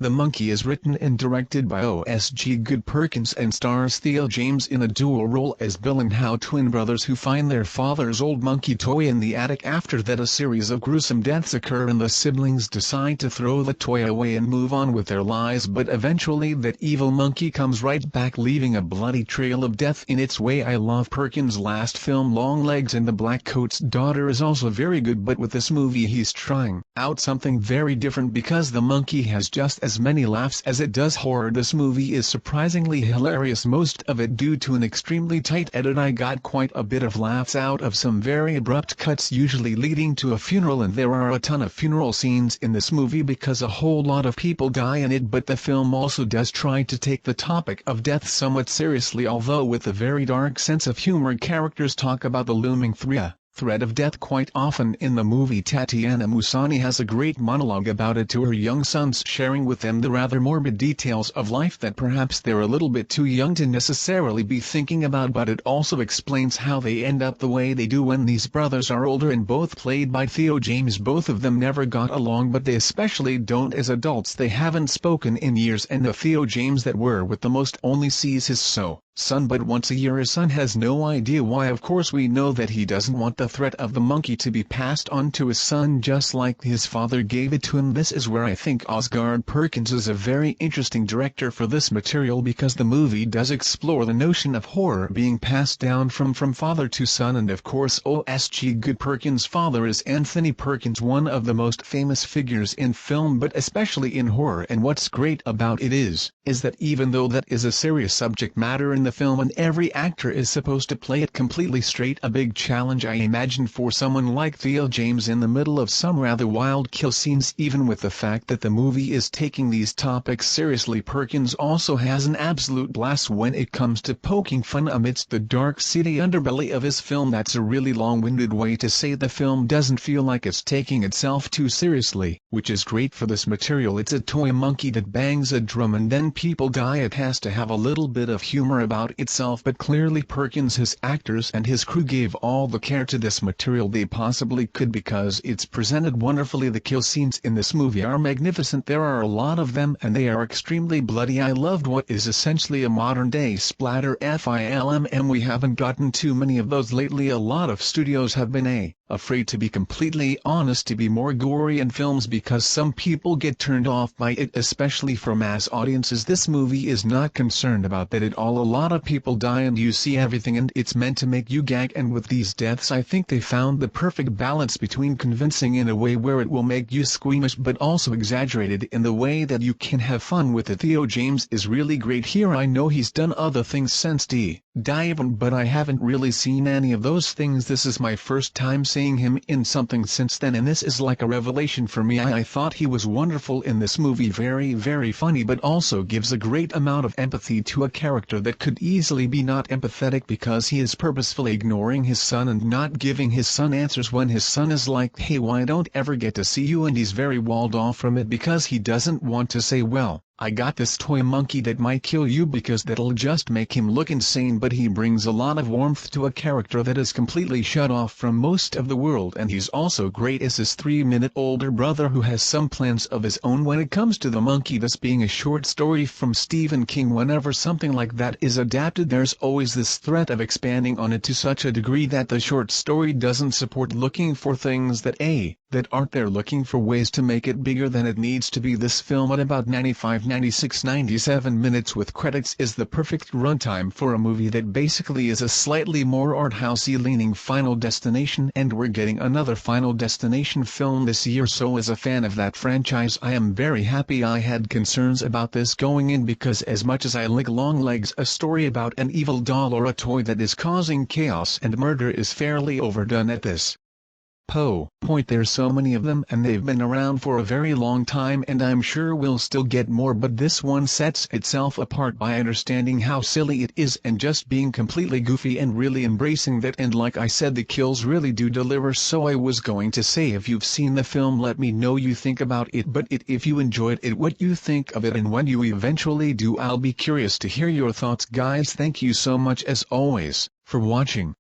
The Monkey is written and directed by Osgood Perkins and stars Theo James in a dual role as Bill and Hal, twin brothers who find their father's old monkey toy in the attic. After that, a series of gruesome deaths occur and the siblings decide to throw the toy away and move on with their lives, but eventually that evil monkey comes right back, leaving a bloody trail of death in its way. I love Perkins' last film Longlegs, and the Black Coat's daughter is also very good, but with this movie he's trying out something very different because the monkey has just as many laughs as it does horror. This movie is surprisingly hilarious, most of it due to an extremely tight edit. I got quite a bit of laughs out of some very abrupt cuts usually leading to a funeral, and there are a ton of funeral scenes in this movie because a whole lot of people die in it, but the film also does try to take the topic of death somewhat seriously, although with a very dark sense of humor. Characters talk about the looming threat of death quite often in the movie. Tatiana Maslany has a great monologue about it to her young sons, sharing with them the rather morbid details of life that perhaps they're a little bit too young to necessarily be thinking about, but it also explains how they end up the way they do when these brothers are older and both played by Theo James. Both of them never got along, but they especially don't as adults. They haven't spoken in years, and the Theo James that were with the most only sees his son but once a year. His son has no idea why. Of course we know that he doesn't want the threat of the monkey to be passed on to his son just like his father gave it to him. This is where I think Osgood Perkins is a very interesting director for this material, because the movie does explore the notion of horror being passed down from father to son, and of course Osgood Perkins' father is Anthony Perkins, one of the most famous figures in film but especially in horror. And what's great about it is that even though that is a serious subject matter in the film and every actor is supposed to play it completely straight, a big challenge I imagine for someone like Theo James in the middle of some rather wild kill scenes. Even with the fact that the movie is taking these topics seriously, Perkins also has an absolute blast when it comes to poking fun amidst the dark seedy underbelly of his film. That's a really long-winded way to say the film doesn't feel like it's taking itself too seriously, which is great for this material. It's a toy monkey that bangs a drum and then people die. It has to have a little bit of humor about itself, but clearly Perkins, his actors and his crew gave all the care to this material they possibly could because it's presented wonderfully. The kill scenes in this movie are magnificent. There are a lot of them and they are extremely bloody. I loved what is essentially a modern day splatter film. We haven't gotten too many of those lately. A lot of studios have been afraid, to be completely honest, to be more gory in films because some people get turned off by it, especially for mass audiences. This movie is not concerned about that at all. A lot of people die and you see everything, and it's meant to make you gag, and with these deaths I think they found the perfect balance between convincing in a way where it will make you squeamish but also exaggerated in the way that you can have fun with it. Theo James is really great here. I know he's done other things since Dive, but I haven't really seen any of those things. This is my first time seeing him in something since then, and this is like a revelation for me. I thought he was wonderful in this movie, very funny, but also gives a great amount of empathy to a character that could easily be not empathetic because he is purposefully ignoring his son and not giving his son answers when his son is like, hey, why don't ever get to see you, and he's very walled off from it because he doesn't want to say, well, I got this toy monkey that might kill you, because that'll just make him look insane. But he brings a lot of warmth to a character that is completely shut off from most of the world, and he's also great as his 3-minute older brother who has some plans of his own when it comes to the monkey. This being a short story from Stephen King, whenever something like that is adapted there's always this threat of expanding on it to such a degree that the short story doesn't support looking for things that aren't there, looking for ways to make it bigger than it needs to be. This film at about 97 minutes with credits is the perfect runtime for a movie that basically is a slightly more art-housey leaning Final Destination, and we're getting another Final Destination film this year, so as a fan of that franchise I am very happy. I had concerns about this going in because as much as I like Longlegs, a story about an evil doll or a toy that is causing chaos and murder is fairly overdone at this point. There's so many of them and they've been around for a very long time, and I'm sure we'll still get more, but this one sets itself apart by understanding how silly it is and just being completely goofy and really embracing that. And like I said, the kills really do deliver. So I was going to say, if you've seen the film, let me know you think about it, but if you enjoyed it, what you think of it, and when you eventually do, I'll be curious to hear your thoughts. Guys, thank you so much as always for watching.